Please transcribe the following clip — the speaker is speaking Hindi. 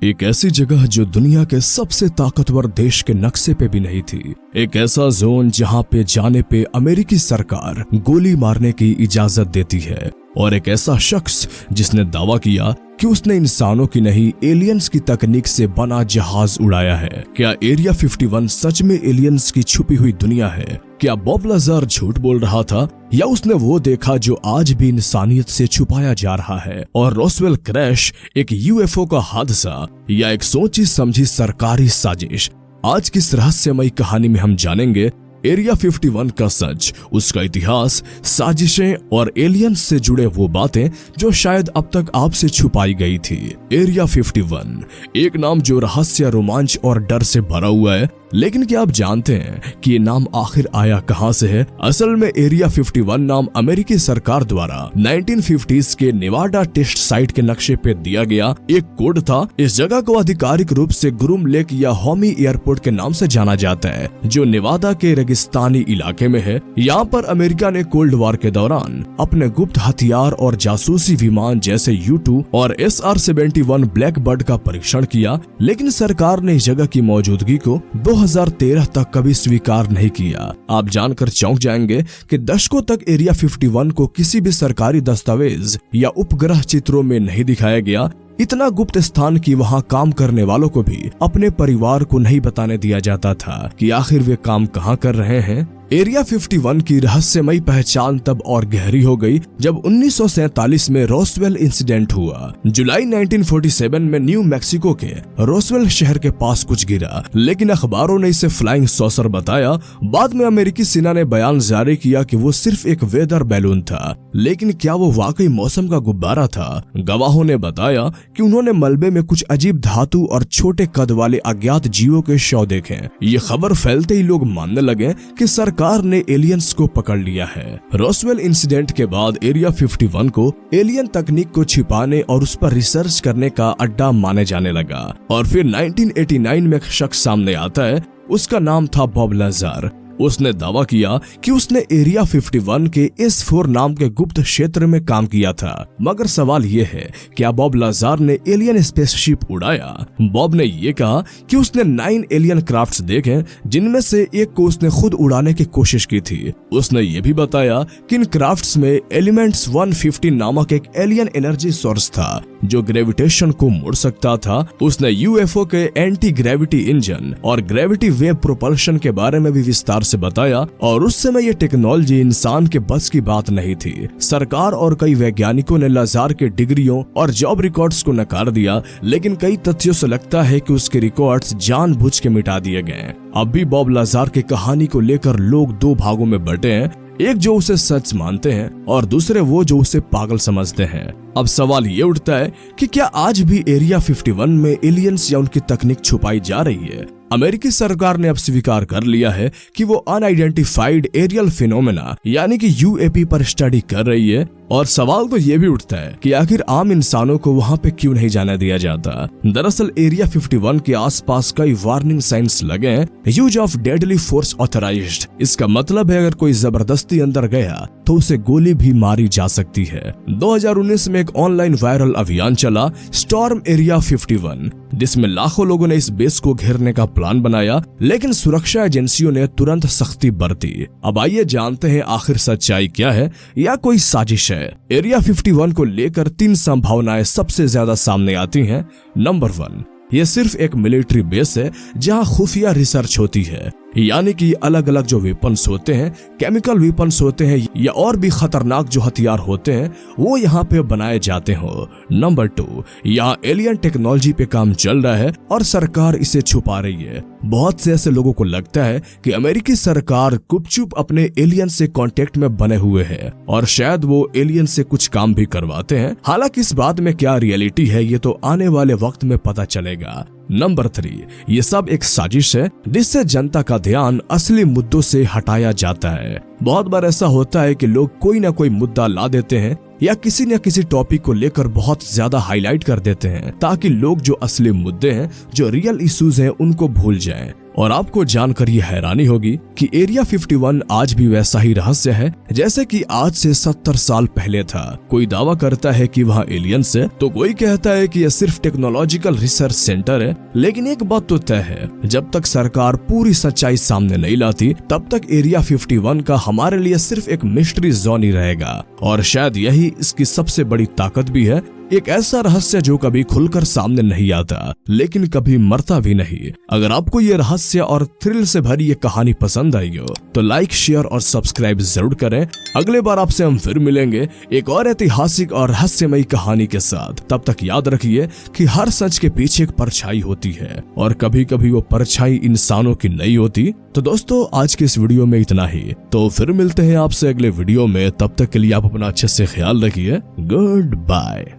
एक ऐसी जगह जो दुनिया के सबसे ताकतवर देश के नक्शे पे भी नहीं थी। एक ऐसा जोन जहां पे जाने पे अमेरिकी सरकार गोली मारने की इजाजत देती है। और एक ऐसा शख्स जिसने दावा किया कि उसने इंसानों की नहीं एलियंस की तकनीक से बना जहाज उड़ाया है। क्या एरिया 51 सच में एलियंस की छुपी हुई दुनिया है? क्या बॉब लाज़र झूठ बोल रहा था या उसने वो देखा जो आज भी इंसानियत से छुपाया जा रहा है? और रोसवेल क्रैश एक यूएफओ का हादसा या एक सोची समझी सरकारी साजिश? आज की इस रहस्यमयी कहानी में हम जानेंगे एरिया 51 का सच, उसका इतिहास, साजिशें और एलियंस से जुड़े वो बातें जो शायद अब तक आपसे छुपाई गई थी। एरिया 51 एक नाम जो रहस्य, रोमांच और डर से भरा हुआ है, लेकिन क्या आप जानते हैं कि ये नाम आखिर आया कहां से है? असल में एरिया 51 नाम अमेरिकी सरकार द्वारा 1950s के नेवाडा टेस्ट साइट के नक्शे पे दिया गया एक कोड था। इस जगह को आधिकारिक रूप से गुरुम लेक या होमी एयरपोर्ट के नाम से जाना जाता है, जो नेवादा के रेगिस्तानी इलाके में है। यहाँ पर अमेरिका ने कोल्ड वॉर के दौरान अपने गुप्त हथियार और जासूसी विमान जैसे U-2 और SR-71 ब्लैक बर्ड का परीक्षण किया, लेकिन सरकार ने इस जगह की मौजूदगी को 2013 तक कभी स्वीकार नहीं किया। आप जानकर चौंक जाएंगे कि दशकों तक एरिया 51 को किसी भी सरकारी दस्तावेज या उपग्रह चित्रों में नहीं दिखाया गया। इतना गुप्त स्थान कि वहाँ काम करने वालों को भी अपने परिवार को नहीं बताने दिया जाता था कि आखिर वे काम कहाँ कर रहे हैं। एरिया 51 की रहस्यमयी पहचान तब और गहरी हो गई जब 1947 में रोसवेल इंसिडेंट हुआ। जुलाई 1947 में न्यू मैक्सिको के रोसवेल शहर के पास कुछ गिरा, लेकिन अखबारों ने इसे फ्लाइंग सॉसर बताया। बाद में अमेरिकी सेना ने बयान जारी किया कि वो सिर्फ एक वेदर बैलून था, लेकिन क्या वो वाकई मौसम का गुब्बारा था? गवाहों ने बताया कि उन्होंने मलबे में कुछ अजीब धातु और छोटे कद वाले अज्ञात जीवों के शव देखे। ये खबर फैलते ही लोग मानने लगे कि सरकार ने एलियंस को पकड़ लिया है। रोसवेल इंसिडेंट के बाद एरिया 51 को एलियन तकनीक को छिपाने और उस पर रिसर्च करने का अड्डा माने जाने लगा। और फिर 1989 में एक शख्स सामने आता है, उसका नाम था बॉब लाज़र। उसने दावा किया कि उसने एरिया 51 के S4 नाम के गुप्त क्षेत्र में काम किया था। मगर सवाल यह है, क्या बॉब लाज़र ने एलियन स्पेसशिप उड़ाया? बॉब ने यह कहा कि उसने 9 एलियन क्राफ्ट्स देखे, जिनमें से एक को उसने खुद उड़ाने की कोशिश की थी। उसने ये भी बताया कि इन क्राफ्ट्स में एलिमेंट्स 150 नामक एक एलियन एनर्जी सोर्स था जो ग्रेविटेशन को मोड़ सकता था। उसने यूएफओ के एंटी ग्रेविटी इंजन और ग्रेविटी वेव प्रोपल्शन के बारे में भी विस्तार से बताया, और उस समय ये टेक्नोलॉजी इंसान के बस की बात नहीं थी। सरकार और कई वैज्ञानिकों ने लाज़र के डिग्रियों और जॉब रिकॉर्ड्स को नकार दिया, लेकिन कई तथ्यों से लगता है कि उसके रिकॉर्ड्स जानबूझ के मिटा दिए गए। अब भी बॉब लाज़र की कहानी को लेकर लोग दो भागों में बंटे हैं, एक जो उसे सच मानते हैं और दूसरे वो जो उसे पागल समझते हैं। अब सवाल ये उठता है कि क्या आज भी एरिया 51 में एलियंस या उनकी तकनीक छुपाई जा रही है? अमेरिकी सरकार ने अब स्वीकार कर लिया है कि वो अनआइडेंटिफाइड एरियल फिनोमेना यानी कि यूएपी पर स्टडी कर रही है। और सवाल तो ये भी उठता है कि आखिर आम इंसानों को वहाँ पे क्यों नहीं जाने दिया जाता? दरअसल एरिया 51 के आसपास कई वार्निंग साइंस लगे हैं। Use of deadly force authorised. इसका मतलब है अगर कोई जबरदस्ती अंदर गया तो उसे गोली भी मारी जा सकती है। 2019 में एक ऑनलाइन वायरल अभियान चला, स्टॉर्म एरिया 51, जिसमें लाखों लोगों ने इस बेस को घेरने का प्लान बनाया, लेकिन सुरक्षा एजेंसियों ने तुरंत सख्ती बरती। अब आइए जानते हैं आखिर सच्चाई क्या है या कोई साजिश है। एरिया 51 को लेकर 3 संभावनाएं सबसे ज्यादा सामने आती हैं। नंबर 1, ये सिर्फ एक मिलिट्री बेस है जहां खुफिया रिसर्च होती है, यानी कि अलग अलग जो वेपन्स होते हैं, केमिकल वेपन्स होते हैं या और भी खतरनाक जो हथियार होते हैं, वो यहाँ पे बनाए जाते हो। नंबर 2, यहाँ एलियन टेक्नोलॉजी पे काम चल रहा है और सरकार इसे छुपा रही है। बहुत से ऐसे लोगों को लगता है कि अमेरिकी सरकार गुपचुप अपने एलियन से कांटेक्ट में बने हुए है और शायद वो एलियन से कुछ काम भी करवाते हैं। हालांकि इस बात में क्या रियलिटी है ये तो आने वाले वक्त में पता चलेगा। नंबर 3, ये सब एक साजिश है जिससे जनता का ध्यान असली मुद्दों से हटाया जाता है। बहुत बार ऐसा होता है कि लोग कोई ना कोई मुद्दा ला देते हैं या किसी न किसी टॉपिक को लेकर बहुत ज्यादा हाईलाइट कर देते हैं ताकि लोग जो असली मुद्दे हैं, जो रियल इश्यूज हैं, उनको भूल जाएं। और आपको जानकर ये हैरानी होगी कि एरिया 51 आज भी वैसा ही रहस्य है जैसे कि आज से 70 साल पहले था। कोई दावा करता है कि वहाँ एलियंस है, तो कोई कहता है कि यह सिर्फ टेक्नोलॉजिकल रिसर्च सेंटर है। लेकिन एक बात तो तय है, जब तक सरकार पूरी सच्चाई सामने नहीं लाती तब तक एरिया 51 का हमारे लिए सिर्फ एक मिस्ट्री जोन ही रहेगा। और शायद यही इसकी सबसे बड़ी ताकत भी है, एक ऐसा रहस्य जो कभी खुलकर सामने नहीं आता लेकिन कभी मरता भी नहीं। अगर आपको ये रहस्य और थ्रिल से भरी ये कहानी पसंद आई हो तो लाइक, शेयर और सब्सक्राइब जरूर करें। अगले बार आपसे हम फिर मिलेंगे एक और ऐतिहासिक और रहस्यमयी कहानी के साथ। तब तक याद रखिए कि हर सच के पीछे एक परछाई होती है और कभी कभी वो परछाई इंसानों की नहीं होती। तो दोस्तों, आज के इस वीडियो में इतना ही। तो फिर मिलते हैं आपसे अगले वीडियो में। तब तक के लिए आप अपना अच्छे से ख्याल रखिए। Good bye.